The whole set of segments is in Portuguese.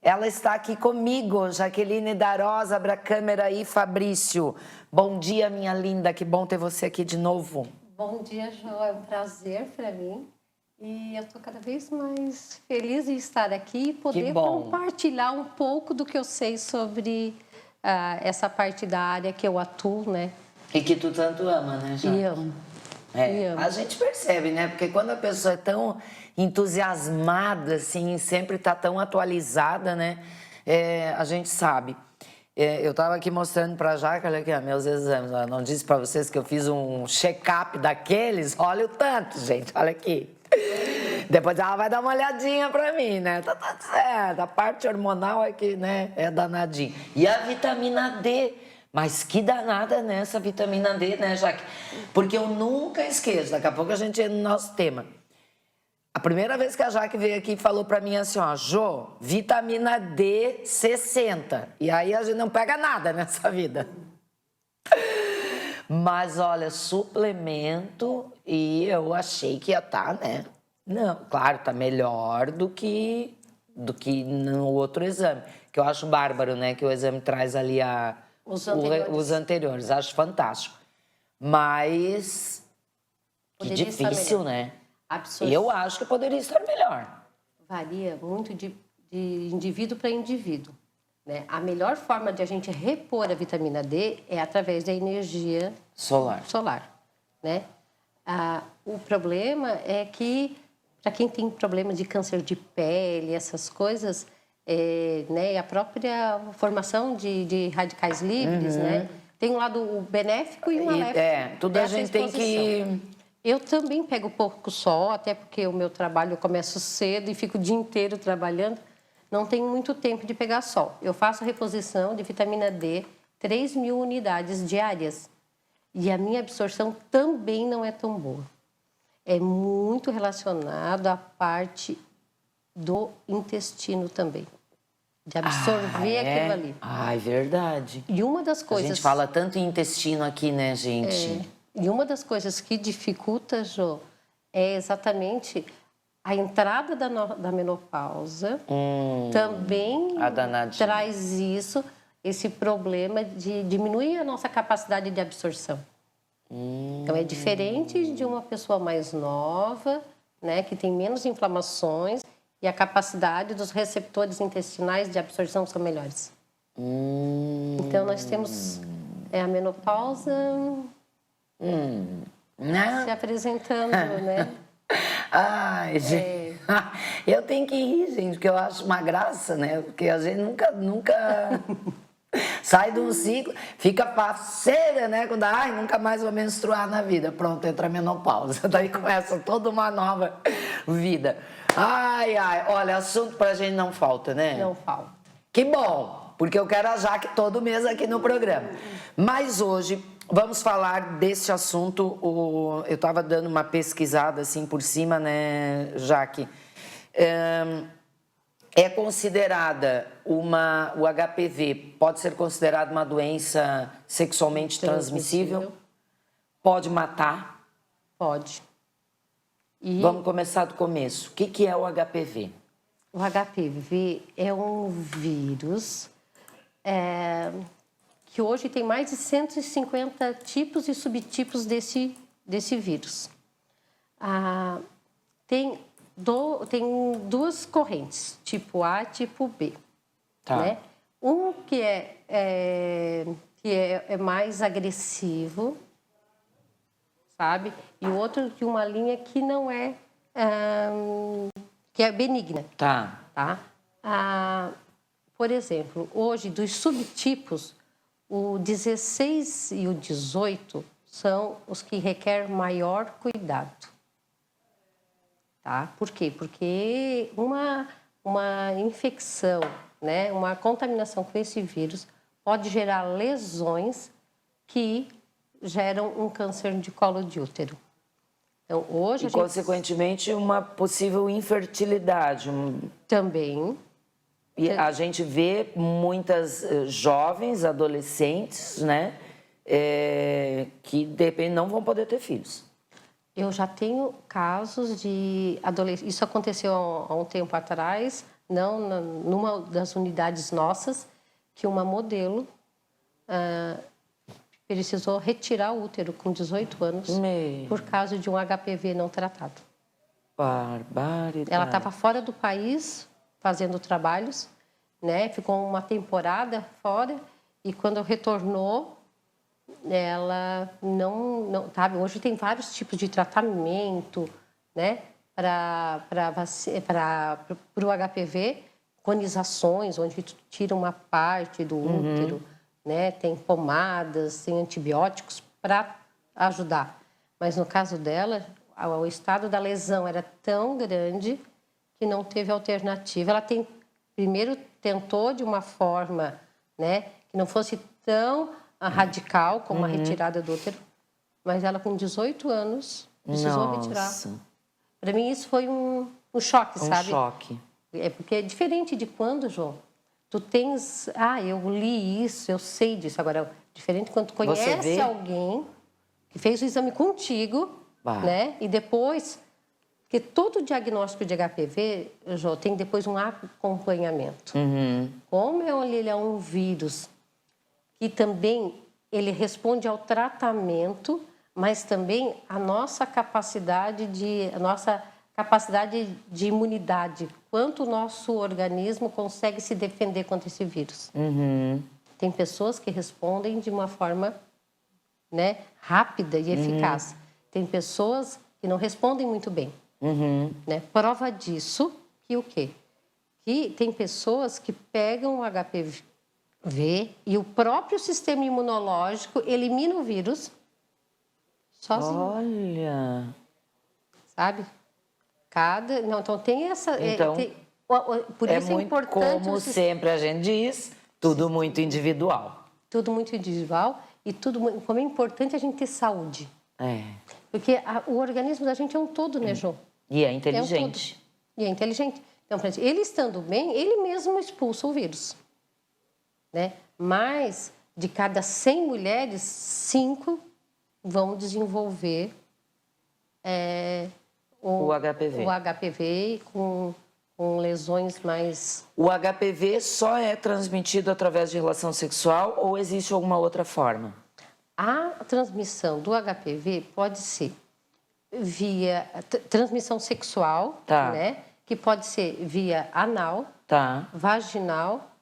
Ela está aqui comigo, Jaqueline Darosa, abra a câmera aí, Fabrício. Bom dia, minha linda, que bom ter você aqui de novo. Bom dia, Jo, é um prazer para mim. E eu estou cada vez mais feliz em estar aqui e poder compartilhar um pouco do que eu sei sobre essa parte da área que eu atuo, né? E que tu tanto ama, né, Jaque? E amo. A gente percebe, né? Porque quando a pessoa é tão entusiasmada, assim, sempre tá tão atualizada, né? A gente sabe. Eu estava aqui mostrando para a Jaque, olha aqui, ó, meus exames. Eu não disse para vocês que eu fiz um check-up daqueles? Olha o tanto, gente, olha aqui. Depois ela vai dar uma olhadinha para mim, né? Tá certo, a parte hormonal aqui, né, é danadinha. E a vitamina D? Mas que danada nessa vitamina D, né, Jaque? Porque eu nunca esqueço, daqui a pouco a gente entra no nosso tema. A primeira vez que a Jaque veio aqui e falou pra mim assim, ó, Jô, vitamina D 60. E aí a gente não pega nada nessa vida. Mas olha, suplemento e eu achei que ia estar, né? Não, claro, tá melhor do que no outro exame. Que eu acho bárbaro, né? Que o exame traz ali os anteriores. Acho fantástico. Mas que difícil, né? Eu acho que poderia estar melhor. Varia muito de indivíduo para indivíduo, né? A melhor forma de a gente repor a vitamina D é através da energia solar, né? O problema é que, para quem tem problema de câncer de pele, essas coisas, né, a própria formação de radicais livres, né, tem um lado benéfico e um maléfico. Tudo a gente tem que... Eu também pego pouco sol, até porque o meu trabalho eu começo cedo e fico o dia inteiro trabalhando. Não tenho muito tempo de pegar sol. Eu faço a reposição de vitamina D, 3.000 unidades diárias. E a minha absorção também não é tão boa. É muito relacionado à parte do intestino também. De absorver aquilo ali. É verdade. E uma das coisas... A gente fala tanto em intestino aqui, né, gente? E uma das coisas que dificulta, Jô, é exatamente a entrada da menopausa. Também traz esse problema de diminuir a nossa capacidade de absorção. Então, é diferente de uma pessoa mais nova, né, que tem menos inflamações e a capacidade dos receptores intestinais de absorção são melhores. Então, nós temos a menopausa... se apresentando, né? Ai, gente. Eu tenho que rir, gente, porque eu acho uma graça, né? Porque a gente nunca sai de um ciclo, fica parceira, né? Quando, nunca mais vou menstruar na vida. Pronto, entra a menopausa. Daí começa toda uma nova vida. Olha, assunto pra gente não falta, né? Não falta. Que bom, porque eu quero a Jaque todo mês aqui no programa. Mas hoje... vamos falar desse assunto. Eu estava dando uma pesquisada assim por cima, né, Jaque? É considerada o HPV, pode ser considerado uma doença sexualmente transmissível? Pode matar? Pode. Vamos começar do começo. O que é o HPV? O HPV é um vírus... que hoje tem mais de 150 tipos e subtipos desse vírus. Tem duas correntes, tipo A e tipo B. Tá. Né? Um que é mais agressivo, sabe? E o outro de uma linha que não é... que é benigna. Tá. Por exemplo, hoje, dos subtipos, o 16 e o 18 são os que requerem maior cuidado. Tá? Por quê? Porque uma infecção, né, uma contaminação com esse vírus pode gerar lesões que geram um câncer de colo de útero. Então, hoje consequentemente, uma possível infertilidade. Também. E a gente vê muitas jovens, adolescentes, né, que de repente não vão poder ter filhos. Eu já tenho casos de adolescentes. Isso aconteceu há um tempo atrás, numa das unidades nossas, que uma modelo precisou retirar o útero com 18 anos por causa de um HPV não tratado. Barbaridade. Ela estava fora do país fazendo trabalhos, né? Ficou uma temporada fora e quando retornou, ela não sabe. Hoje tem vários tipos de tratamento, né? Para o HPV, conizações, onde tira uma parte do útero, né? Tem pomadas, tem antibióticos para ajudar. Mas no caso dela, o estado da lesão era tão grande que não teve alternativa. Ela primeiro tentou de uma forma, né, que não fosse tão radical como a retirada do útero, mas ela com 18 anos precisou retirar. Para mim isso foi um choque, sabe? Um choque. É porque é diferente de quando, João, tu tens, eu li isso, eu sei disso. Agora, diferente quando tu conhece alguém que fez o exame contigo, né? E depois, porque todo diagnóstico de HPV, João, tem depois um acompanhamento. Como ele é um vírus que também ele responde ao tratamento, mas também a nossa capacidade de imunidade, quanto o nosso organismo consegue se defender contra esse vírus. Tem pessoas que respondem de uma forma, né, rápida e eficaz. Tem pessoas que não respondem muito bem. Né? Prova disso que o quê? Que tem pessoas que pegam o HPV e o próprio sistema imunológico elimina o vírus sozinho. Olha! Sabe? Então tem essa... por isso é muito importante... Como sempre a gente diz, tudo muito individual. Tudo muito individual e como é importante a gente ter saúde. Porque o organismo da gente é um todo, né, João? E é inteligente. E é inteligente. Então, ele estando bem, ele mesmo expulsa o vírus. Né? Mas, de cada 100 mulheres, 5 vão desenvolver o HPV com lesões mais... O HPV só é transmitido através de relação sexual ou existe alguma outra forma? A transmissão do HPV pode ser via transmissão sexual, né? Que pode ser via anal, vaginal,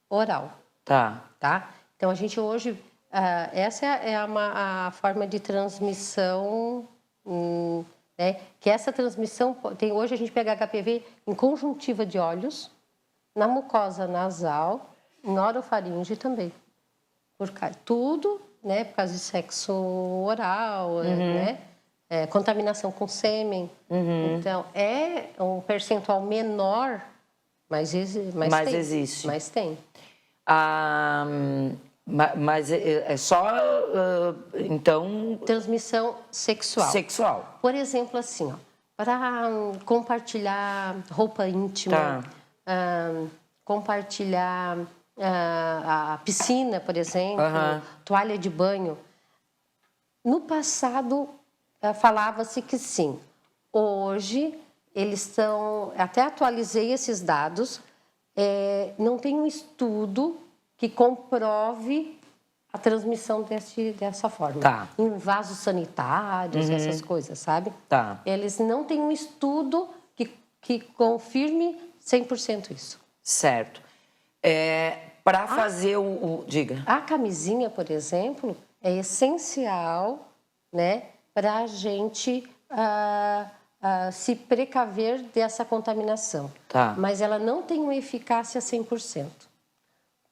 oral. Tá? Então, a gente hoje... essa é a forma de transmissão... né? Que essa transmissão... hoje a gente pega HPV em conjuntiva de olhos, na mucosa nasal, em orofaringe também. Tudo... né, por causa de sexo oral, né, contaminação com sêmen. Então, é um percentual menor, mas tem. Existe. Mas tem. Mas é só, então... Transmissão sexual. Sexual. Por exemplo, assim, para compartilhar roupa íntima, compartilhar... a piscina, por exemplo, toalha de banho. No passado, falava-se que sim. Hoje, eles estão... Até atualizei esses dados. Não tem um estudo que comprove a transmissão dessa forma. Em vasos sanitários, essas coisas, sabe? Eles não têm um estudo que confirme 100% isso. Certo. Para fazer diga. A camisinha, por exemplo, é essencial, né, para a gente se precaver dessa contaminação. Mas ela não tem uma eficácia 100%.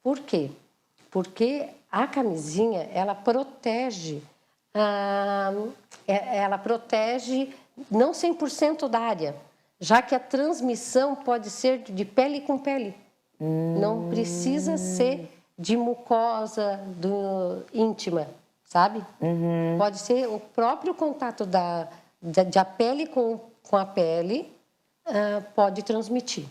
Por quê? Porque a camisinha, ela protege não 100% da área, já que a transmissão pode ser de pele com pele. Não precisa ser de mucosa íntima, sabe? Pode ser o próprio contato da pele com a pele, pode transmitir.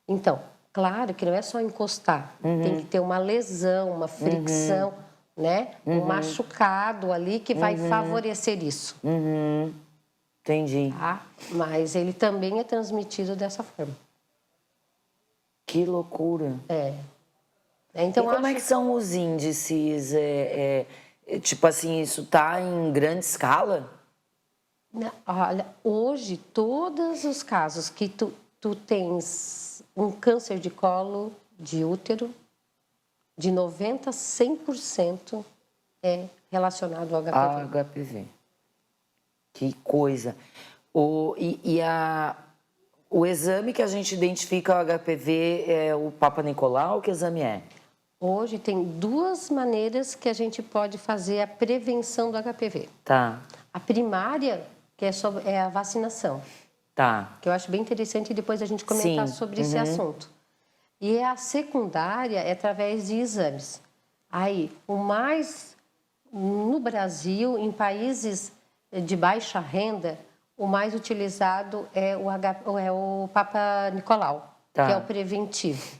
Então, claro que não é só encostar, tem que ter uma lesão, uma fricção, né? Um machucado ali que vai favorecer isso. Entendi. Mas ele também é transmitido dessa forma. Que loucura. Então, e como é que são os índices? Tipo assim, isso está em grande escala? Olha, hoje, todos os casos que tu tens um câncer de colo de útero, de 90% a 100% é relacionado ao HPV. HPV. Que coisa. O exame que a gente identifica o HPV é o Papa Nicolau? Que exame é? Hoje tem 2 maneiras que a gente pode fazer a prevenção do HPV. Tá. A primária, que é a vacinação. Tá. Que eu acho bem interessante depois a gente comentar sobre esse assunto. E a secundária é através de exames. Aí, no Brasil, em países de baixa renda, o mais utilizado é o Papa Nicolau, que é o preventivo.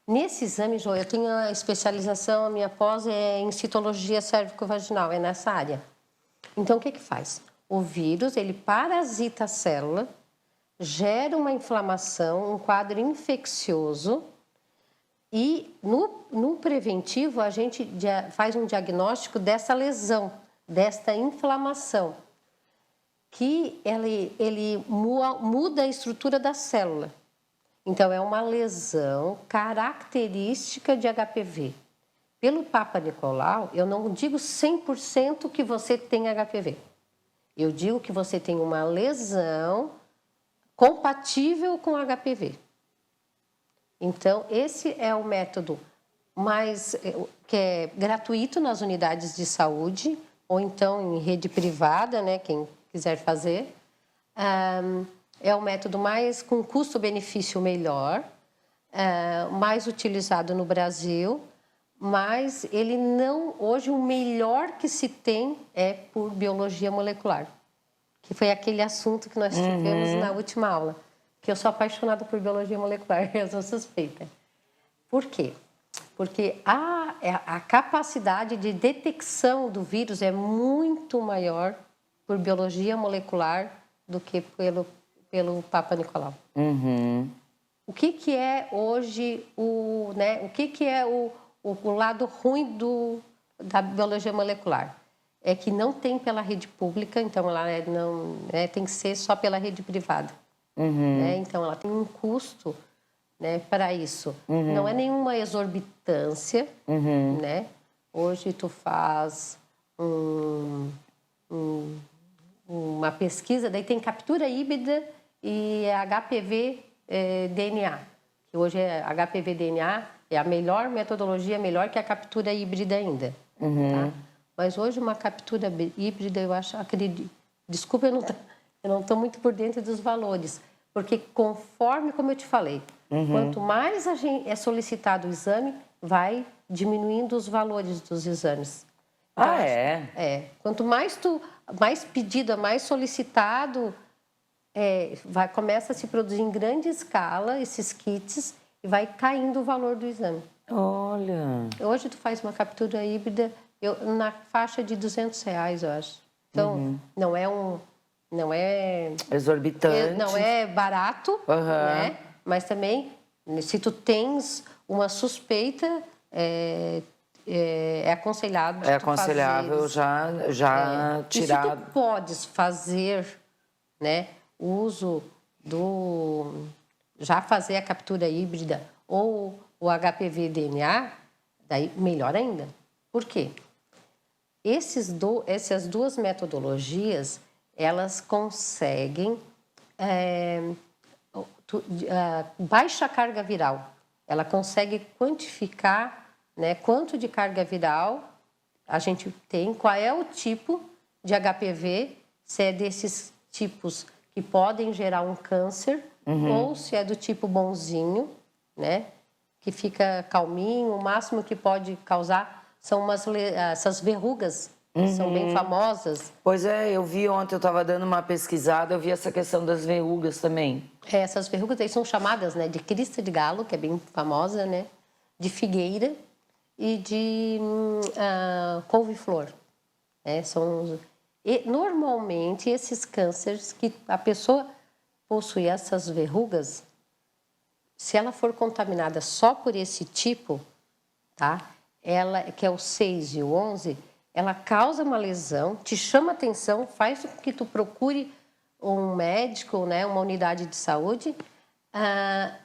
Nesse exame, Jo, eu tenho a especialização, a minha pós é em citologia cérvico-vaginal, é nessa área. Então, o que faz? O vírus, ele parasita a célula, gera uma inflamação, um quadro infeccioso e no preventivo a gente faz um diagnóstico dessa lesão, desta inflamação, que ele muda a estrutura da célula. Então, é uma lesão característica de HPV. Pelo Papa Nicolau, eu não digo 100% que você tem HPV. Eu digo que você tem uma lesão compatível com HPV. Então, esse é o método que é gratuito nas unidades de saúde, ou então em rede privada, né, quem quiser fazer. É o método mais com custo-benefício melhor, mais utilizado no Brasil, mas ele não... Hoje, o melhor que se tem é por biologia molecular, que foi aquele assunto que nós tivemos na última aula, que eu sou apaixonada por biologia molecular, eu sou suspeita. Por quê? Porque a capacidade de detecção do vírus é muito maior por biologia molecular do que pelo Papa Nicolau. O que é hoje o que é o lado ruim da biologia molecular? É que não tem pela rede pública, então ela tem que ser só pela rede privada. Então ela tem um custo, né, para isso. Não é nenhuma exorbitância, né? Hoje tu faz uma pesquisa, daí tem captura híbrida e HPV DNA. Que hoje é HPV DNA, é a melhor metodologia, melhor que a captura híbrida ainda. Tá? Mas hoje uma captura híbrida, eu acredito... Desculpa, eu não estou muito por dentro dos valores, porque conforme, como eu te falei, quanto mais é solicitado o exame, vai diminuindo os valores dos exames. Então, quanto mais pedido, mais solicitado, começa a se produzir em grande escala esses kits e vai caindo o valor do exame. Olha! Hoje tu faz uma captura híbrida na faixa de R$200, eu acho. Então, não é exorbitante. Não é barato, né? Mas também, se tu tens uma suspeita, é aconselhado. É aconselhável já tirar. E se tu podes fazer, né, uso já fazer a captura híbrida ou o HPV DNA, daí melhor ainda. Por quê? Essas 2 metodologias, elas conseguem baixa carga viral. Ela consegue quantificar, né, quanto de carga viral a gente tem, qual é o tipo de HPV, se é desses tipos que podem gerar um câncer, ou se é do tipo bonzinho, né, que fica calminho, o máximo que pode causar são essas verrugas, que são bem famosas. Pois é, eu vi ontem, eu estava dando uma pesquisada, eu vi essa questão das verrugas também. Essas verrugas aí são chamadas, né, de crista de galo, que é bem famosa, né, de figueira e de couve-flor. E, normalmente, esses cânceres que a pessoa possui essas verrugas, se ela for contaminada só por esse tipo, tá? Ela, que é o 6 e o 11, ela causa uma lesão, te chama atenção, faz com que tu procure um médico, né, uma unidade de saúde,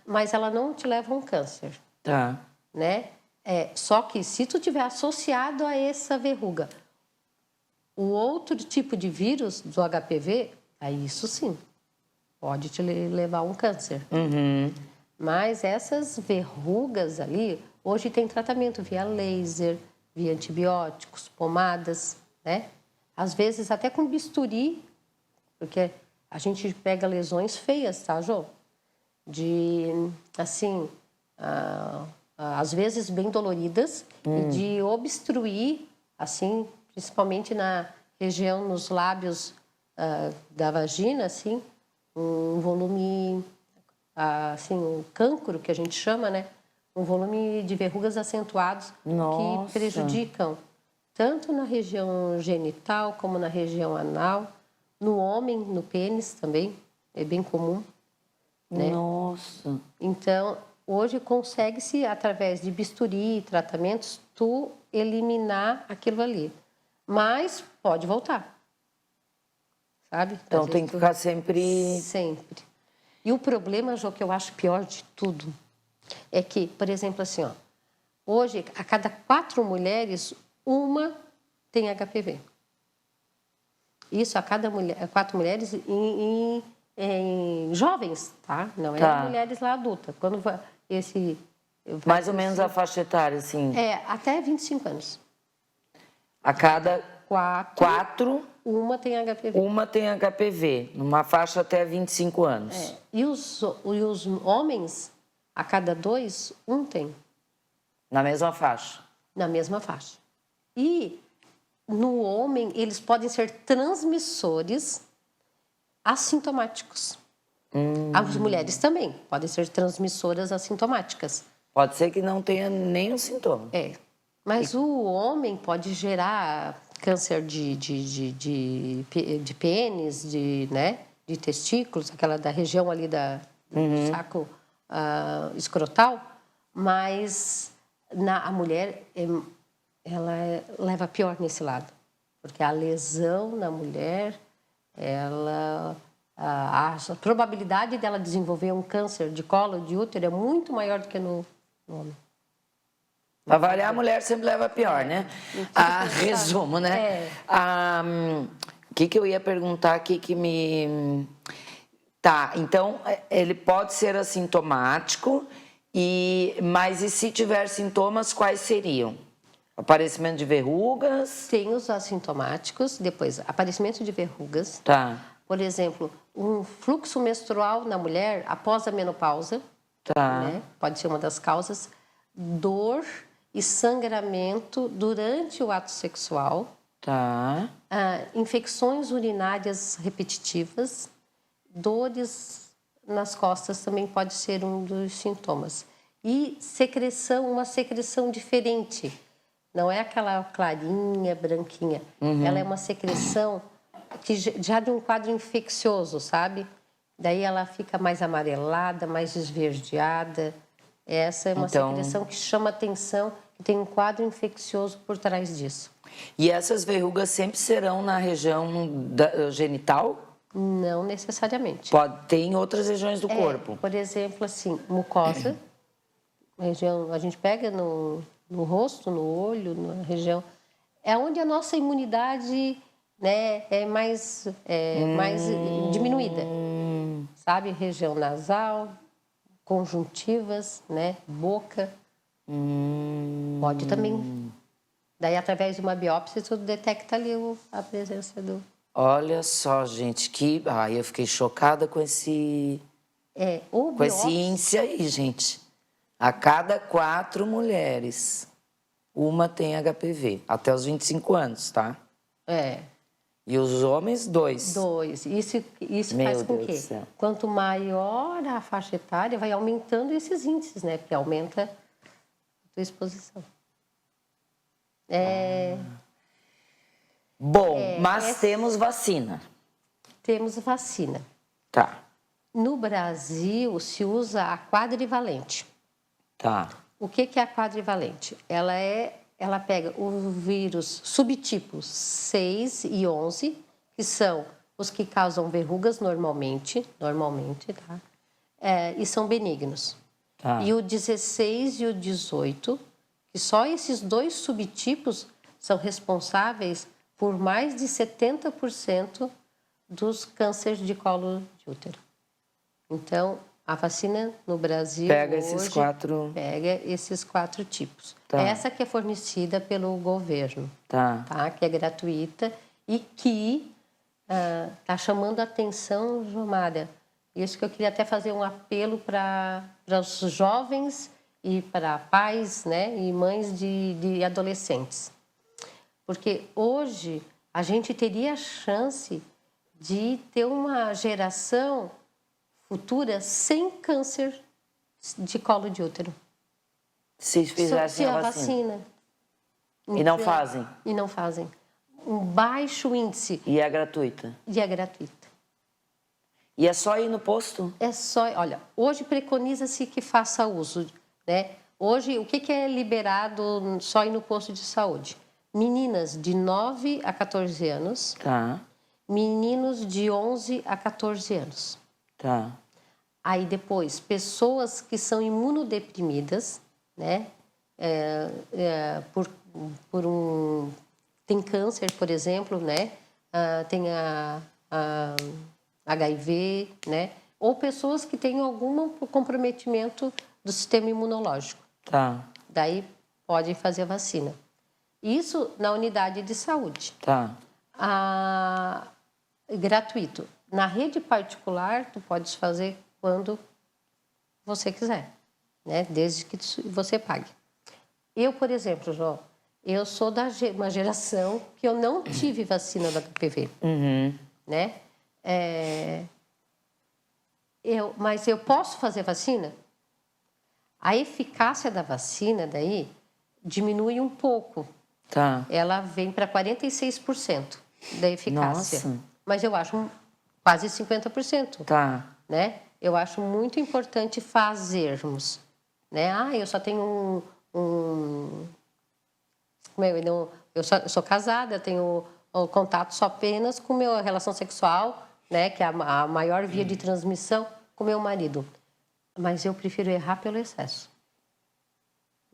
mas ela não te leva a um câncer. Tá. Né? Só que se tu tiver associado a essa verruga o outro tipo de vírus do HPV, aí isso sim, pode te levar a um câncer. Mas essas verrugas ali, hoje tem tratamento via laser, via antibióticos, pomadas, né? Às vezes até com bisturi, porque a gente pega lesões feias, tá, Jô? De, assim, às vezes bem doloridas, e de obstruir, assim, principalmente na região, nos lábios da vagina, assim, um volume, assim, um cancro, que a gente chama, né? Um volume de verrugas acentuados. Nossa. Que prejudicam tanto na região genital como na região anal. No homem, no pênis também, é bem comum. Né? Nossa. Então, hoje consegue-se, através de bisturi e tratamentos, tu eliminar aquilo ali. Mas pode voltar. Sabe? Então tem que ficar sempre... Sempre. E o problema, Jô, que eu acho pior de tudo, é que, por exemplo, assim, ó, hoje, a cada 4 mulheres, uma tem HPV. Isso, a cada 4 mulheres em jovens, tá? Não é mulheres lá adultas. Quando mais ou menos a faixa etária, assim. Até 25 anos. A cada 4, uma tem HPV. Uma tem HPV, numa faixa até 25 anos. E os homens, a cada 2, um tem. Na mesma faixa? Na mesma faixa. E no homem, eles podem ser transmissores assintomáticos. As mulheres também podem ser transmissoras assintomáticas. Pode ser que não tenha nenhum sintoma. Mas o homem pode gerar câncer de pênis, né, de testículos, aquela da região ali do saco escrotal, mas a mulher, ela leva pior nesse lado. Porque a lesão na mulher, a probabilidade dela desenvolver um câncer de colo, de útero, é muito maior do que no homem. Para variar, a mulher sempre leva pior, né? Resumo, né? O que eu ia perguntar aqui que me... Tá, então, ele pode ser assintomático, mas e se tiver sintomas, quais seriam? Aparecimento de verrugas? Tem os assintomáticos, depois, aparecimento de verrugas. Tá. Por exemplo, um fluxo menstrual na mulher após a menopausa. Tá. Né? Pode ser uma das causas. Dor e sangramento durante o ato sexual. Tá. Infecções urinárias repetitivas. Dores nas costas também pode ser um dos sintomas. E uma secreção diferente. Não é aquela clarinha, branquinha. Ela é uma secreção que já de um quadro infeccioso, sabe? Daí ela fica mais amarelada, mais esverdeada. Essa é uma secreção que chama atenção, que tem um quadro infeccioso por trás disso. E essas verrugas sempre serão na região genital? Não necessariamente. Pode ter em outras regiões do corpo. Por exemplo, assim, mucosa, região, a gente pega no rosto, no olho, na região, é onde a nossa imunidade, né, é mais diminuída, sabe? Região nasal, conjuntivas, né, boca, pode também. Daí, através de uma biópsia, tu detecta ali a presença do... Olha só, gente, eu fiquei chocada com esse índice aí, gente. A cada 4 mulheres, uma tem HPV, até os 25 anos, tá? E os homens, 2. 2. Isso faz com que, quanto maior a faixa etária, vai aumentando esses índices, né? Porque aumenta a tua exposição. Bom, mas temos vacina. Temos vacina. Tá. No Brasil, se usa a quadrivalente. Tá. O que é a quadrivalente? Ela pega o vírus subtipos 6 e 11, que são os que causam verrugas normalmente, tá? E são benignos. Tá. E o 16 e o 18, que só esses 2 subtipos são responsáveis por mais de 70% dos cânceres de colo de útero. Então, a vacina no Brasil pega hoje pega esses 4 tipos. Tá. Essa que é fornecida pelo governo, tá? Que é gratuita e que está chamando a atenção, Jomária. Isso que eu queria até fazer um apelo para os jovens e para pais, né, e mães de adolescentes. Porque hoje a gente teria a chance de ter uma geração futura sem câncer de colo de útero. Se fizessem a vacina. Então, e não fazem? E não fazem. Um baixo índice. E é gratuita? E é gratuita. E é só ir no posto? É só... Olha, hoje preconiza-se que faça uso, né? Hoje, o que é liberado só ir no posto de saúde? Meninas de 9 a 14 anos. Tá. Meninos de 11 a 14 anos. Tá. Aí depois, pessoas que são imunodeprimidas, né? Tem câncer, por exemplo, né? Tem a HIV, né? Ou pessoas que têm algum comprometimento do sistema imunológico. Tá. Daí podem fazer a vacina. Isso na unidade de saúde. Tá. Gratuito. Na rede particular, tu podes fazer quando você quiser, né? Desde que você pague. Eu, por exemplo, João, eu sou uma geração que eu não tive vacina do HPV, né? Mas eu posso fazer vacina? A eficácia da vacina daí diminui um pouco. Tá. Ela vem para 46% da eficácia. Nossa. Mas eu acho quase 50%. Tá. Né? Eu acho muito importante fazermos. Né? Eu só tenho eu sou casada, tenho contato só apenas com minha relação sexual, né? Que é a maior via de transmissão com meu marido. Mas eu prefiro errar pelo excesso.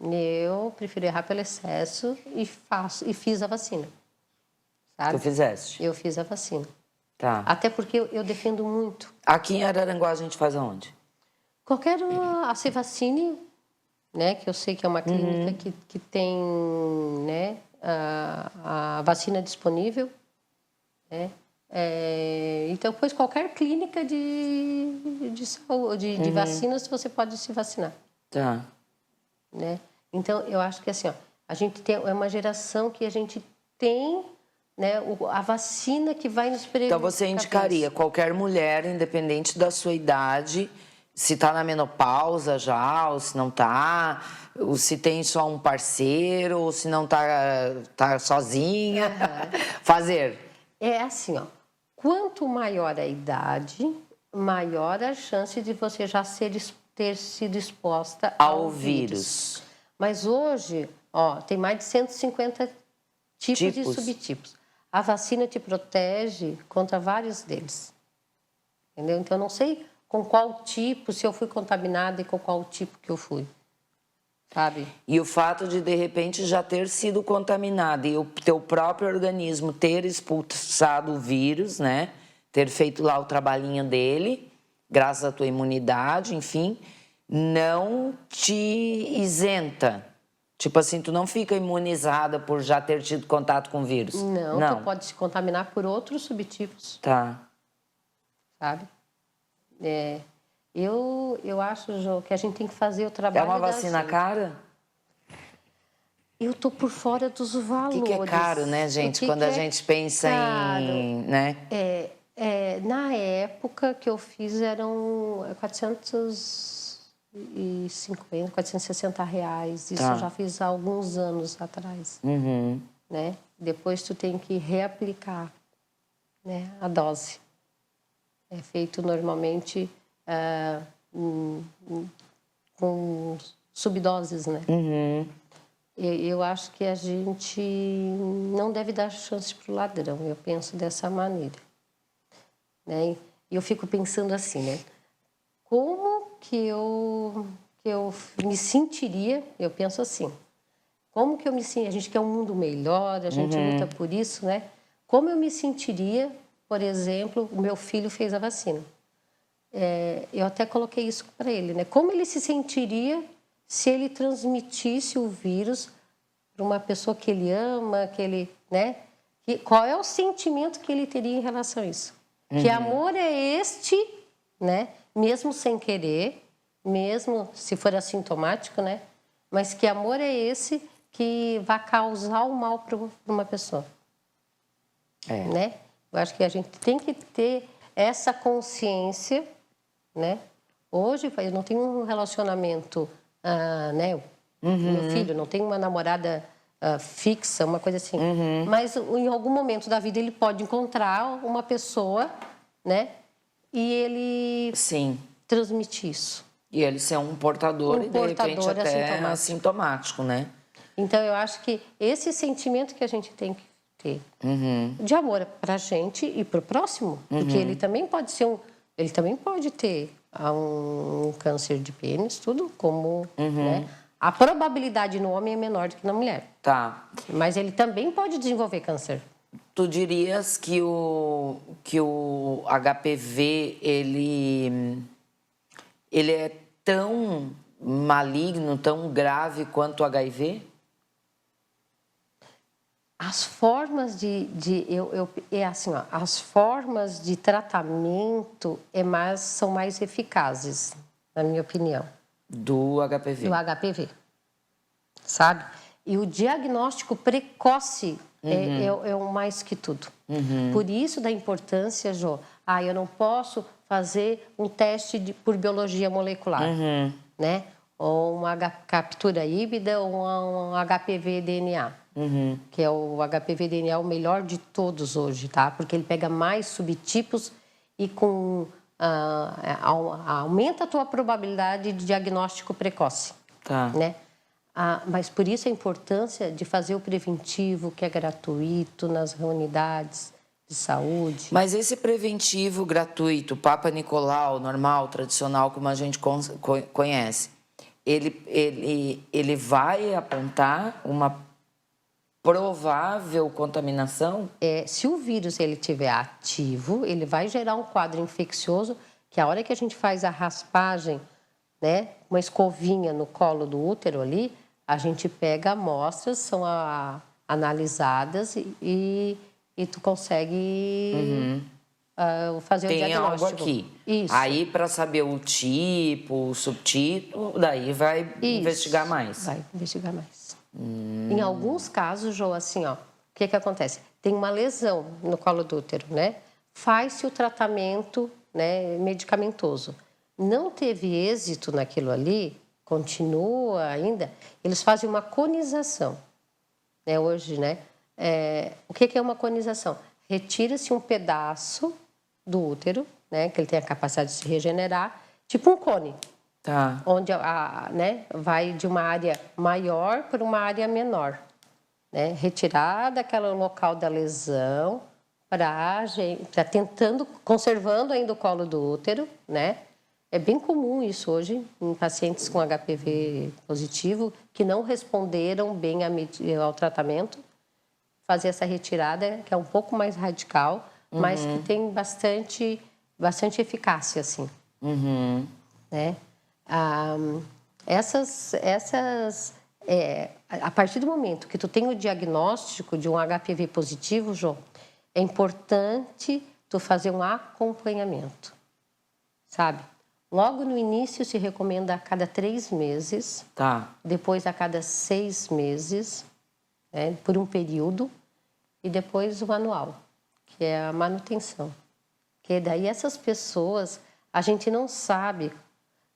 Eu prefiro errar pelo excesso e fiz a vacina. Sabe? Tu fizeste? Eu fiz a vacina. Tá. Até porque eu defendo muito. Aqui em Araranguá a gente faz aonde? Qualquer a Cevacine, né? Que eu sei que é uma clínica que tem, né? A vacina disponível, né? Então, pois qualquer clínica de saúde, de vacinas, você pode se vacinar. Tá. Né? Então, eu acho que assim, a gente é uma geração que a gente tem, né, a vacina que vai nos prevenir. Então, você indicaria qualquer mulher, independente da sua idade, se está na menopausa já, ou se não está, ou se tem só um parceiro, ou se não tá sozinha, fazer? É assim, quanto maior a idade, maior a chance de você já ter sido exposta ao vírus. Mas hoje, tem mais de 150 tipos e subtipos. A vacina te protege contra vários deles. Entendeu? Então, eu não sei com qual tipo, se eu fui contaminada e com qual tipo que eu fui. Sabe? E o fato de repente, já ter sido contaminada e o teu próprio organismo ter expulsado o vírus, né? Ter feito lá o trabalhinho dele, graças à tua imunidade, enfim, não te isenta. Tipo assim, tu não fica imunizada por já ter tido contato com o vírus. Não. Tu pode se contaminar por outros subtipos. Tá. Sabe? Eu acho, Jô, que a gente tem que fazer o trabalho. É uma vacina cara? Eu tô por fora dos valores. O que é caro, né, gente? Quando a gente pensa em... né? Na época que eu fiz eram 450, 460 reais. Isso eu já fiz há alguns anos atrás. Né? Depois tu tem que reaplicar, né, a dose. É feito normalmente com subdoses, né? Eu acho que a gente não deve dar chance para o ladrão, eu penso dessa maneira. Né? E eu fico pensando assim, né? Como que eu me sentiria, eu penso assim, como que eu me sentiria, a gente quer um mundo melhor, a gente luta por isso, né? Como eu me sentiria, por exemplo, o meu filho fez a vacina. Eu até coloquei isso para ele, né? Como ele se sentiria se ele transmitisse o vírus para uma pessoa que ele ama, que ele, né? Qual é o sentimento que ele teria em relação a isso? Que amor é este, né? Mesmo sem querer, mesmo se for assintomático, né? Mas que amor é esse que vai causar o mal para uma pessoa? Né? Eu acho que a gente tem que ter essa consciência, né? Hoje eu não tenho um relacionamento, né? Meu filho não tem uma namorada fixa, uma coisa assim. Mas em algum momento da vida ele pode encontrar uma pessoa, né? E ele transmitir isso. E ele ser um portador e de repente até assintomático, né? Então eu acho que esse sentimento que a gente tem que ter de amor para a gente e para o próximo, porque ele também pode ser ele também pode ter um câncer de pênis, tudo como, né? A probabilidade no homem é menor do que na mulher. Tá. Mas ele também pode desenvolver câncer. Tu dirias que o HPV, ele é tão maligno, tão grave quanto o HIV? As formas assim, ó, as formas de tratamento são mais eficazes, na minha opinião. Do HPV. Do HPV, sabe? E o diagnóstico precoce é o mais que tudo. Por isso da importância, Jô, eu não posso fazer um teste por biologia molecular, né? Ou uma captura híbrida ou um HPV-DNA. Que é o HPV-DNA o melhor de todos hoje, tá? Porque ele pega mais subtipos e aumenta a tua probabilidade de diagnóstico precoce. Tá. Né? Mas por isso a importância de fazer o preventivo, que é gratuito nas unidades de saúde. Mas esse preventivo gratuito, Papa Nicolau, normal, tradicional, como a gente conhece, ele vai apontar uma provável contaminação? Se o vírus ele estiver ativo, ele vai gerar um quadro infeccioso que a hora que a gente faz a raspagem, né, uma escovinha no colo do útero ali, a gente pega amostras, são analisadas e tu consegue fazer o diagnóstico. Tem algo aqui. Isso. Aí, para saber o tipo, o subtipo, daí vai investigar mais. Vai investigar mais. Em alguns casos, Jô, assim, ó, o que acontece? Tem uma lesão no colo do útero, né? Faz-se o tratamento, né, medicamentoso. Não teve êxito naquilo ali, continua ainda, eles fazem uma conização, né, hoje, né? O que é uma conização? Retira-se um pedaço do útero, né, que ele tem a capacidade de se regenerar, tipo um cone. Tá. Onde né, vai de uma área maior para uma área menor. Né? Retirar daquele local da lesão para conservando ainda o colo do útero, né? É bem comum isso hoje em pacientes com HPV positivo que não responderam bem ao tratamento, fazer essa retirada, que é um pouco mais radical, mas que tem bastante eficácia, assim. Né? A partir do momento que tu tem o diagnóstico de um HPV positivo, João, é importante tu fazer um acompanhamento, sabe? Logo no início se recomenda a cada 3 meses, tá. Depois a cada 6 meses, né, por um período, e depois o anual, que é a manutenção. Porque daí essas pessoas, a gente não sabe,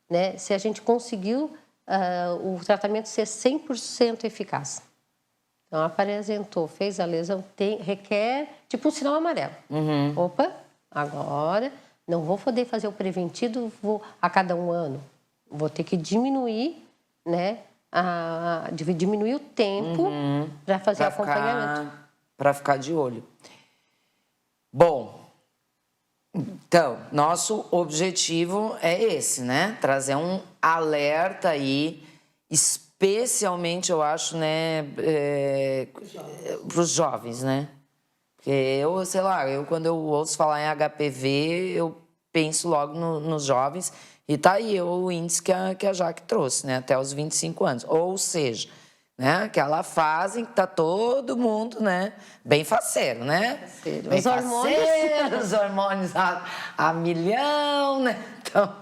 né, se a gente conseguiu o tratamento ser 100% eficaz. Então, apresentou, fez a lesão, requer tipo um sinal amarelo. Opa, agora Não vou poder fazer o preventivo a cada 1 ano. Vou ter que diminuir, né? Diminuir o tempo para fazer o acompanhamento. Para ficar de olho. Bom, então, nosso objetivo é esse, né? Trazer um alerta aí, especialmente, eu acho, né, para os jovens, né? Porque eu, sei lá, quando eu ouço falar em HPV, eu penso logo nos jovens. E tá aí o índice que a Jaque trouxe, né? Até os 25 anos. Ou seja, né? Aquela fase em que tá todo mundo, né? Bem faceiro, né? Faceiro. Bem os hormônios a milhão, né? Então,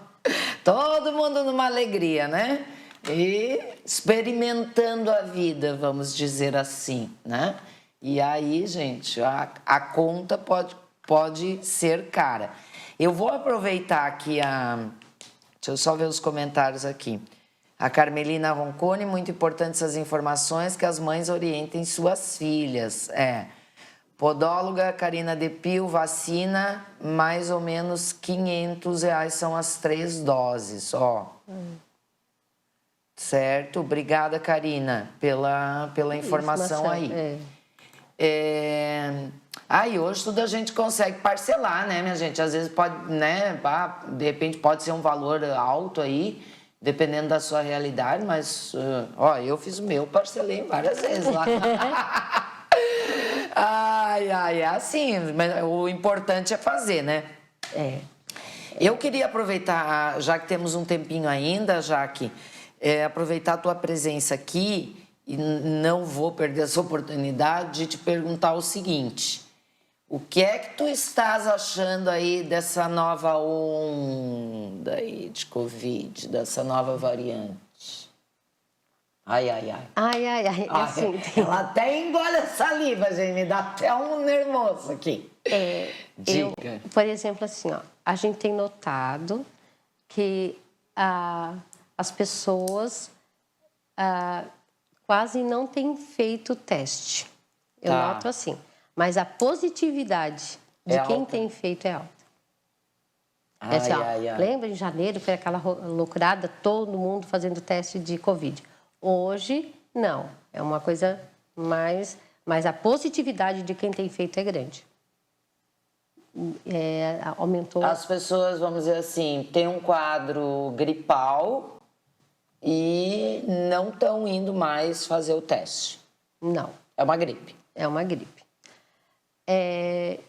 todo mundo numa alegria, né? E experimentando a vida, vamos dizer assim, né? E aí, gente, a conta pode ser cara. Eu vou aproveitar aqui deixa eu só ver os comentários aqui. A Carmelina Roncone, muito importantes as informações que as mães orientem suas filhas. Podóloga, Karina Depil, vacina, mais ou menos R$500 são as 3 doses, ó. Certo? Obrigada, Karina, pela informação aí. E hoje tudo a gente consegue parcelar, né, minha gente? Às vezes pode, né, de repente pode ser um valor alto aí, dependendo da sua realidade, mas, eu fiz o meu, parcelei várias vezes lá. É assim, mas o importante é fazer, né? Eu queria aproveitar, já que temos um tempinho ainda, Jaque, aproveitar a tua presença aqui e não vou perder essa oportunidade de te perguntar o seguinte: o que é que tu estás achando aí dessa nova onda aí de Covid, dessa nova variante? Ai. Assim, ela até engole a saliva, gente, me dá até um nervoso aqui. Diga. Por exemplo, assim, a gente tem notado que as pessoas quase não têm feito teste. Eu noto assim. Mas a positividade de quem alta. tem feito é alta. Lembra, em janeiro, foi aquela loucurada, todo mundo fazendo teste de Covid. Hoje, não. É uma coisa mais... Mas a positividade de quem tem feito é grande. Aumentou... As pessoas, vamos dizer assim, têm um quadro gripal e não estão indo mais fazer o teste. Não. É uma gripe. É uma gripe.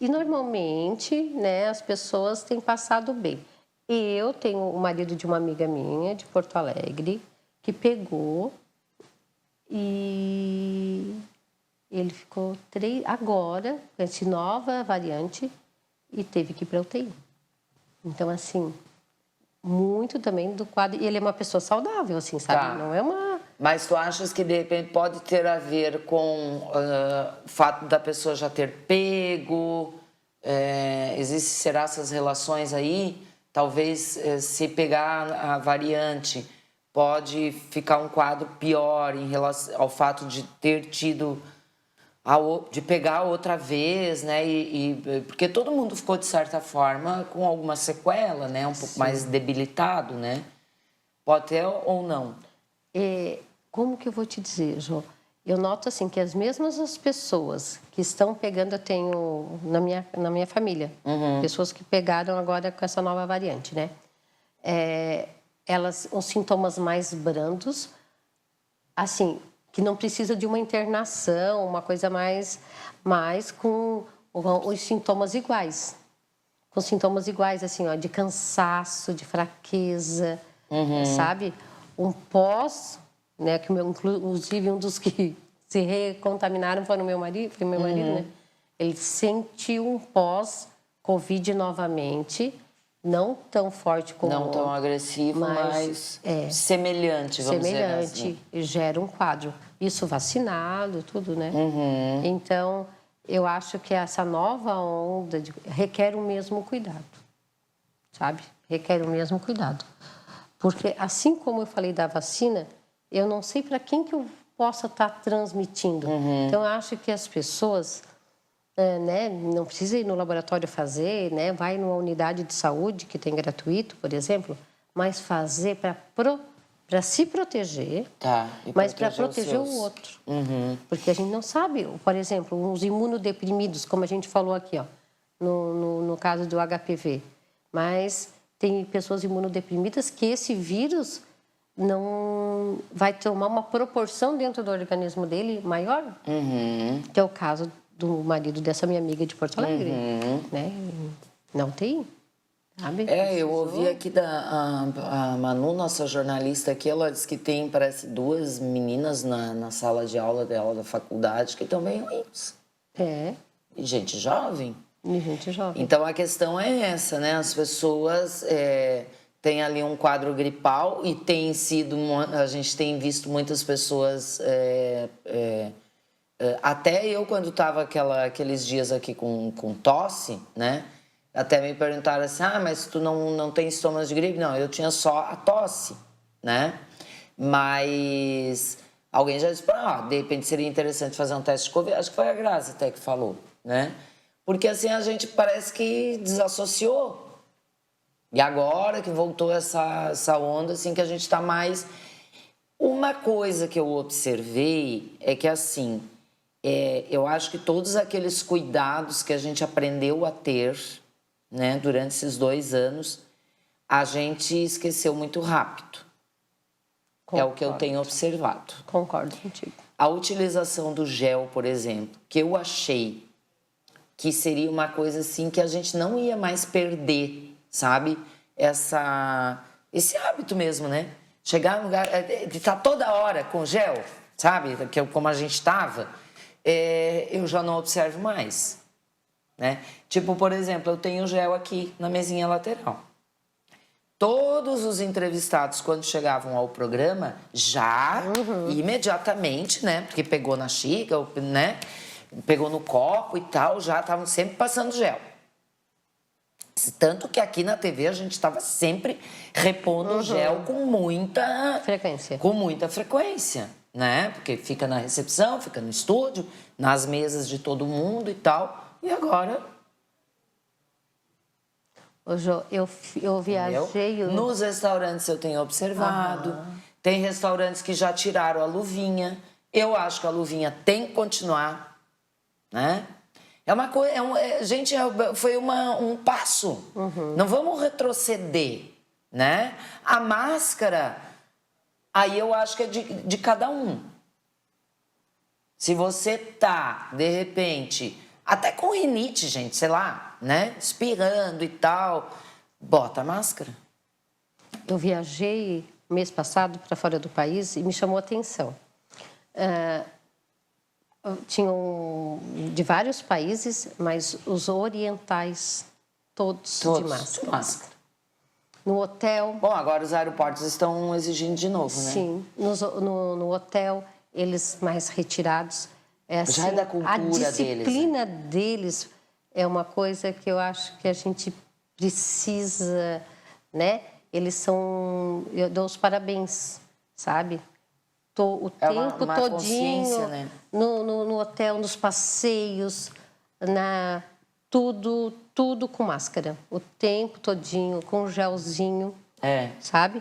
E normalmente, né, as pessoas têm passado bem. Eu tenho o marido de uma amiga minha, de Porto Alegre, que pegou e ele ficou agora com essa nova variante e teve que ir para UTI. Então, assim, muito também do quadro... E ele é uma pessoa saudável, assim, sabe? Não é uma... Mas tu achas que, de repente, pode ter a ver com o fato da pessoa já ter pego? Será essas relações aí? Talvez, se pegar a variante, pode ficar um quadro pior em relação ao fato de ter tido... de pegar outra vez, né? Porque todo mundo ficou, de certa forma, com alguma sequela, né? Um pouco mais debilitado, né? Pode ter ou não. Como que eu vou te dizer, Jô? Eu noto, assim, que as mesmas pessoas que estão pegando, eu tenho na minha família, pessoas que pegaram agora com essa nova variante, né? Os sintomas mais brandos, assim... que não precisa de uma internação, uma coisa mais com os sintomas iguais. Com sintomas iguais, assim, de cansaço, de fraqueza, sabe? Um pós, né, que inclusive um dos que se recontaminaram foi meu marido, né? Ele sentiu um pós-Covid novamente, não tão forte como... Não tão agressivo, mas semelhante, vamos dizer assim. Semelhante, gera um quadro. Isso vacinado, tudo, né? Então, eu acho que essa nova onda requer o mesmo cuidado, sabe? Requer o mesmo cuidado. Porque, assim como eu falei da vacina, eu não sei para quem que eu possa estar transmitindo. Então, eu acho que as pessoas né? Não precisa ir no laboratório fazer, né? Vai numa unidade de saúde que tem gratuito, por exemplo, mas fazer para se proteger, mas para proteger o outro. Porque a gente não sabe, por exemplo, os imunodeprimidos, como a gente falou aqui, ó, no caso do HPV. Mas tem pessoas imunodeprimidas que esse vírus não vai tomar uma proporção dentro do organismo dele maior, que é o caso do marido dessa minha amiga de Porto Alegre, né? Não tem, sabe? Eu ouvi aqui a Manu, nossa jornalista aqui, ela disse que tem, parece, 2 meninas na sala de aula dela da faculdade que estão bem ruins. E gente jovem. E gente jovem. Então, a questão é essa, né? As pessoas têm ali um quadro gripal e a gente tem visto muitas pessoas... até eu, quando estava aqueles dias aqui com tosse, né? Até me perguntaram assim, mas tu não tem sintomas de gripe? Não, eu tinha só a tosse, né? Mas alguém já disse, de repente seria interessante fazer um teste de Covid. Acho que foi a Grazi até que falou, né? Porque assim a gente parece que desassociou. E agora que voltou essa onda, assim, que a gente está mais... Uma coisa que eu observei é que, assim, eu acho que todos aqueles cuidados que a gente aprendeu a ter, né, durante esses 2 anos, a gente esqueceu muito rápido. Concordo. É o que eu tenho observado. Concordo contigo. A utilização do gel, por exemplo, que eu achei que seria uma coisa assim que a gente não ia mais perder, sabe? Esse hábito mesmo, né? Chegar no lugar, de estar toda hora com gel, sabe? Como a gente estava, eu já não observo mais, né? Tipo, por exemplo, eu tenho gel aqui na mesinha lateral. Todos os entrevistados, quando chegavam ao programa, já imediatamente, né? Porque pegou na xícara, né? Pegou no copo e tal, já estavam sempre passando gel. Tanto que aqui na TV a gente estava sempre repondo o gel com muita frequência. Com muita frequência, né? Porque fica na recepção, fica no estúdio, nas mesas de todo mundo e tal. E agora... Ô, Jô, eu viajei... Nos restaurantes eu tenho observado. Tem restaurantes que já tiraram a luvinha. Eu acho que a luvinha tem que continuar, né? É uma coisa, gente, foi um passo. Não vamos retroceder, né? A máscara, aí eu acho que é de cada um. Se você tá, de repente, até com rinite, gente, sei lá, né? Espirrando e tal, bota a máscara. Eu viajei mês passado para fora do país e me chamou a atenção. Tinham de vários países, mas os orientais todos de máscara. No hotel... Bom, agora os aeroportos estão exigindo de novo, né? Sim, no hotel, eles mais retirados. Assim, já é da cultura deles. A disciplina deles é uma coisa que eu acho que a gente precisa, né? Eles são... Eu dou os parabéns, sabe? O tempo uma todinho, né? no hotel, nos passeios, tudo com máscara. O tempo todinho, com gelzinho, sabe?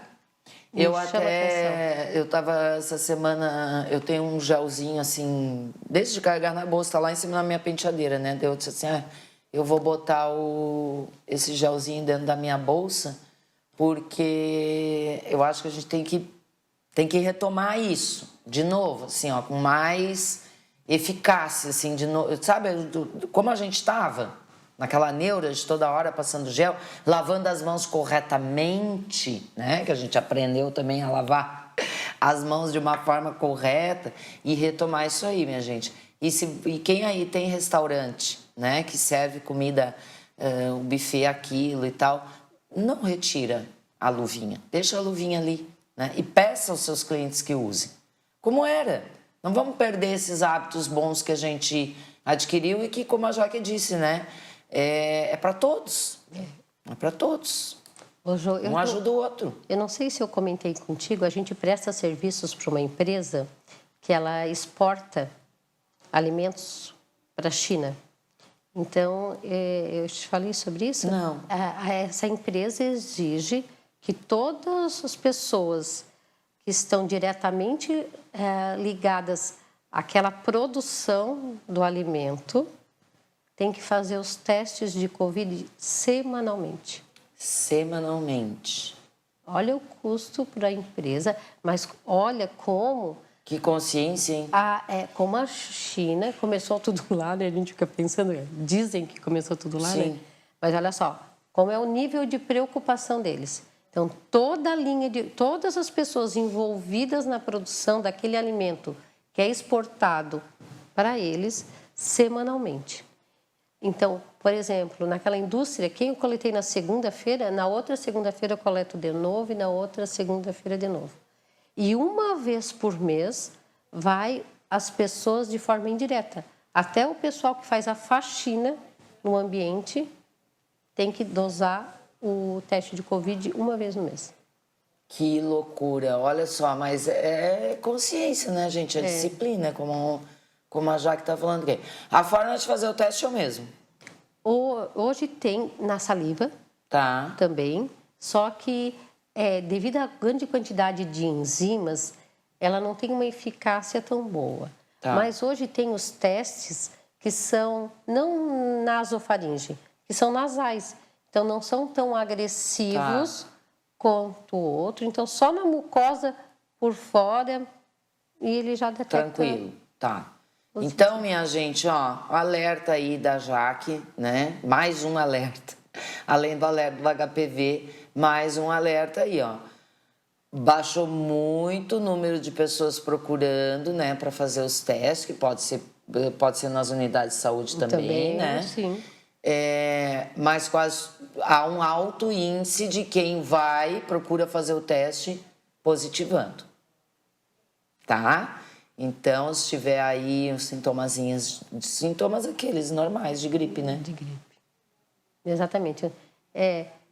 Eu tava essa semana, eu tenho um gelzinho assim, desde de carregar na bolsa, tá lá em cima da minha penteadeira, né? Eu disse assim, eu vou botar esse gelzinho dentro da minha bolsa, porque eu acho que a gente tem que retomar isso de novo, assim, ó, com mais eficácia, assim, de novo, sabe, como a gente estava, naquela neura de toda hora passando gel, lavando as mãos corretamente, né, que a gente aprendeu também a lavar as mãos de uma forma correta e retomar isso aí, minha gente. E quem aí tem restaurante, né, que serve comida, um buffet, aquilo e tal, não retira a luvinha, deixa a luvinha ali, né? E peça aos seus clientes que usem. Como era. Não vamos perder esses hábitos bons que a gente adquiriu e que, como a Jaque disse, né? É para todos. É para todos. Ô, Jô, um ajuda o outro. Eu não sei se eu comentei contigo, a gente presta serviços para uma empresa que ela exporta alimentos para a China. Então, eu te falei sobre isso? Não. Essa empresa exige que todas as pessoas que estão diretamente ligadas àquela produção do alimento têm que fazer os testes de Covid semanalmente. Semanalmente. Olha o custo para a empresa, mas olha como... Que consciência, hein? Como a China começou tudo lá, né? A gente fica pensando, dizem que começou tudo lá, Sim. né? Mas olha só, como é o nível de preocupação deles. Então, todas as pessoas envolvidas na produção daquele alimento que é exportado para eles semanalmente. Então, por exemplo, naquela indústria, quem eu coletei na segunda-feira, na outra segunda-feira eu coleto de novo e na outra segunda-feira de novo. E uma vez por mês vai as pessoas de forma indireta. Até o pessoal que faz a faxina no ambiente tem que dosar o teste de Covid uma vez no mês. Que loucura, olha só, mas é consciência, né, gente? É disciplina, como a Jaque está falando aqui. A forma de fazer o teste é o mesmo? Hoje tem na saliva também, só que devido à grande quantidade de enzimas, ela não tem uma eficácia tão boa. Mas hoje tem os testes que são não nasofaringe, que são nasais. Então, não são tão agressivos quanto o outro. Então, só na mucosa por fora e ele já detecta... Tranquilo, Então, minha gente, ó, alerta aí da Jaque, né? Mais um alerta. Além do alerta do HPV, mais um alerta aí, ó. Baixou muito o número de pessoas procurando, né, para fazer os testes, que pode ser nas unidades de saúde também, né? Sim. Mas há um alto índice de quem procura fazer o teste positivando, tá? Então, se tiver aí uns sintomas aqueles normais de gripe, né? De gripe. Exatamente.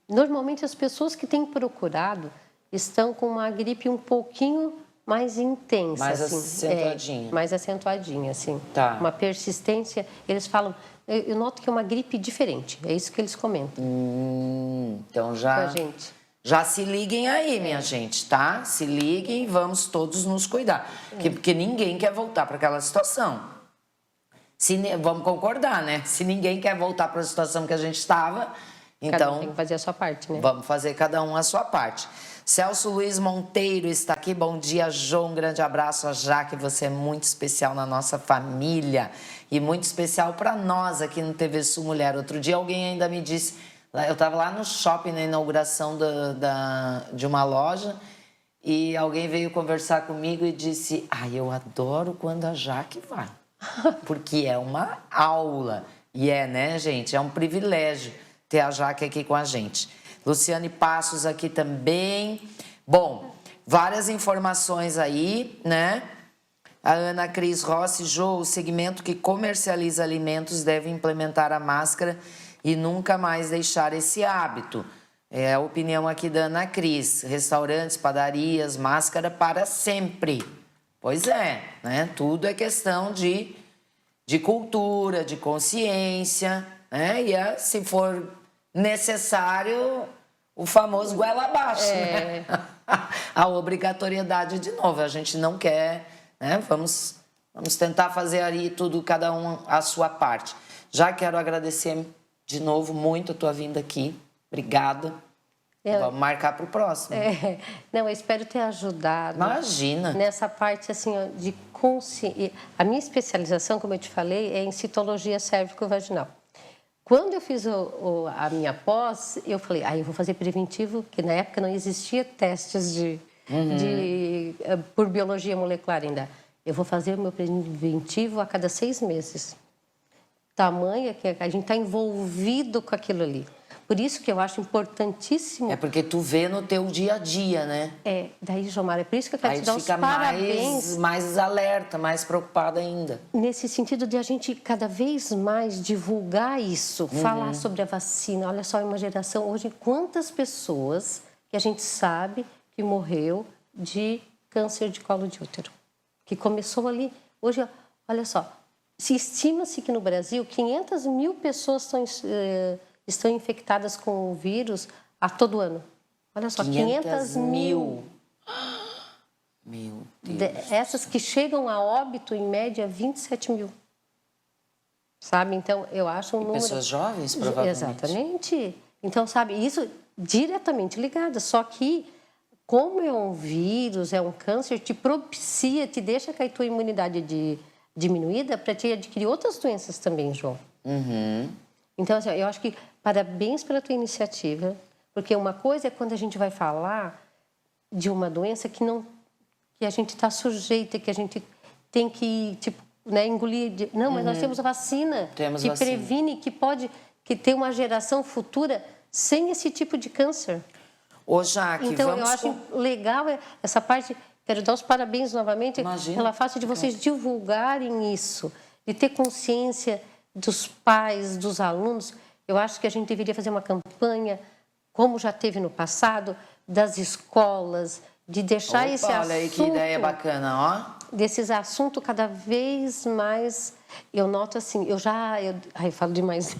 Normalmente, as pessoas que têm procurado estão com uma gripe um pouquinho mais intensa. Mais assim, acentuadinha. Mais acentuadinha, assim. Tá. Uma persistência. Eles falam... Eu noto que é uma gripe diferente. É isso que eles comentam. Então, já se liguem aí, minha gente, tá? Se liguem e vamos todos nos cuidar. Porque ninguém quer voltar para aquela situação. Vamos concordar, né? Se ninguém quer voltar para a situação que a gente estava, então... Cada um tem que fazer a sua parte, né? Vamos fazer cada um a sua parte. Celso Luiz Monteiro está aqui. Bom dia, João. Um grande abraço a Jaque. Você é muito especial na nossa família e muito especial para nós aqui no TV Sul Mulher. Outro dia alguém ainda me disse... Eu estava lá no shopping, na inauguração de uma loja, e alguém veio conversar comigo e disse: eu adoro quando a Jaque vai, porque é uma aula. E né, gente? É um privilégio ter a Jaque aqui com a gente. Luciane Passos aqui também. Bom, várias informações aí, né? A Ana Cris Rossi, o segmento que comercializa alimentos deve implementar a máscara e nunca mais deixar esse hábito. É a opinião aqui da Ana Cris. Restaurantes, padarias, máscara para sempre. Pois é, né? Tudo é questão de cultura, de consciência, né? E se for necessário, o famoso goela abaixo, né? A obrigatoriedade de novo. A gente não quer, né? Vamos tentar fazer aí tudo, cada um a sua parte. Já quero agradecer de novo muito a tua vinda aqui. Obrigada. Vamos marcar para o próximo. Não, eu espero ter ajudado. Imagina. Nessa parte assim, ó, de consciência. A minha especialização, como eu te falei, é em citologia cérvico-vaginal. Quando eu fiz a minha pós, eu falei, eu vou fazer preventivo, que na época não existia testes por biologia molecular ainda. Eu vou fazer o meu preventivo a cada 6 meses. Tamanha que a gente está envolvido com aquilo ali. Por isso que eu acho importantíssimo... É porque tu vê no teu dia a dia, né? Daí, Jomara, é por isso que eu quero te dar os fica parabéns. mais alerta, mais preocupada ainda. Nesse sentido de a gente cada vez mais divulgar isso, falar sobre a vacina. Olha só, é uma geração... Hoje, quantas pessoas que a gente sabe que morreu de câncer de colo de útero? Que começou ali... Hoje, olha só... se estima-se que no Brasil 500 mil pessoas estão infectadas com o vírus a todo ano. Olha só, 500 mil. Meu Deus. Essas que chegam a óbito, em média, 27 mil. Sabe? Então, eu acho um número... Pessoas jovens, provavelmente. Exatamente. Então, sabe, isso diretamente ligado. Só que, como é um vírus, é um câncer, te propicia, te deixa com a tua imunidade diminuída para te adquirir outras doenças também, João. Então, assim, eu acho que parabéns pela tua iniciativa, porque uma coisa é quando a gente vai falar de uma doença que a gente está sujeita, que a gente tem que, tipo, né, engolir. Não, mas nós temos a vacina que previne, que tem uma geração futura sem esse tipo de câncer. Ô, Jaque, então, eu acho legal essa parte. Quero dar os parabéns novamente pela fase de vocês divulgarem isso, de ter consciência dos pais, dos alunos. Eu acho que a gente deveria fazer uma campanha, como já teve no passado, das escolas, de deixar esse assunto... Olha aí que ideia bacana, ó. Desses assuntos cada vez mais... Eu noto assim, eu falo demais.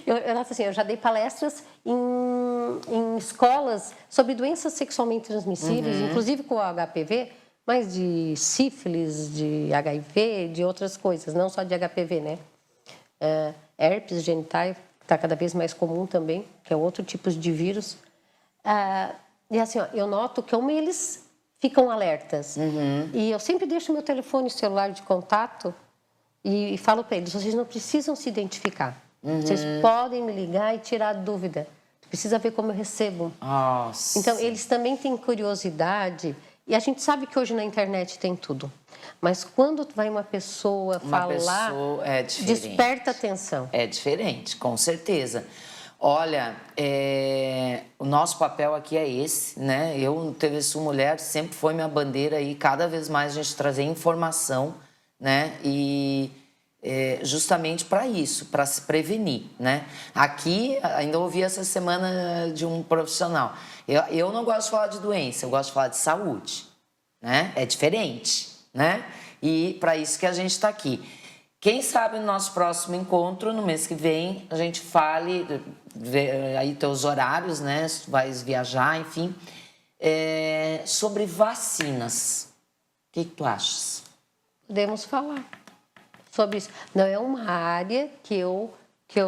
Eu noto assim, eu já dei palestras em escolas sobre doenças sexualmente transmissíveis, inclusive com o HPV, mas de sífilis, de HIV, de outras coisas, não só de HPV, né? Herpes genital, que está cada vez mais comum também, que é outro tipo de vírus. E assim, ó, eu noto que como eles ficam alertas. E eu sempre deixo meu telefone celular de contato e falo para eles, vocês não precisam se identificar. Vocês podem me ligar e tirar dúvida. Precisa ver como eu recebo. Nossa. Então, eles também têm curiosidade. E a gente sabe que hoje na internet tem tudo. Mas quando vai uma pessoa falar, desperta atenção. É diferente, com certeza. Olha, o nosso papel aqui é esse, né? Eu, no TV Sul Mulher, sempre foi minha bandeira e cada vez mais a gente trazer informação, né? E justamente para isso, para se prevenir, né? Aqui, ainda ouvi essa semana de um profissional. Eu não gosto de falar de doença, eu gosto de falar de saúde, né? É diferente, né? E para isso que a gente está aqui. Quem sabe no nosso próximo encontro, no mês que vem, a gente fale, aí teus horários, né? Se tu vais viajar, enfim, sobre vacinas. O que tu achas? Podemos falar sobre isso. Não é uma área que eu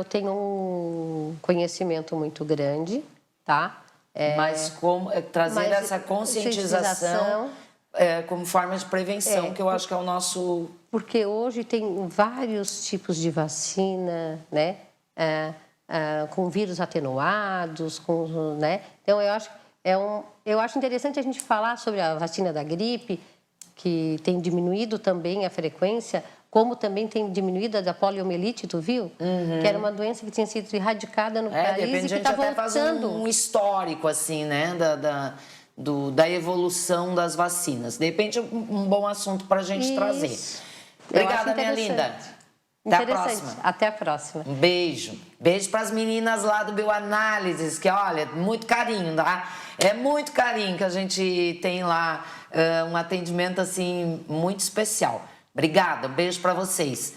tenho um conhecimento muito grande, tá? Mas como trazer essa conscientização como forma de prevenção, que eu acho que é o nosso... Porque hoje tem vários tipos de vacina, né? Com vírus atenuados, né? Então, eu acho interessante a gente falar sobre a vacina da gripe, que tem diminuído também a frequência, como também tem diminuído a da poliomielite, tu viu? Que era uma doença que tinha sido erradicada no país e que está voltando. Faz um histórico, assim, né? Da evolução das vacinas. De repente, um bom assunto para a gente trazer. Obrigada, minha linda. Até a próxima. Até a próxima. Um beijo. Beijo para as meninas lá do Bioanálises, que, olha, muito carinho, tá? É muito carinho que a gente tem lá, um atendimento, assim, muito especial. Obrigada, um beijo para vocês.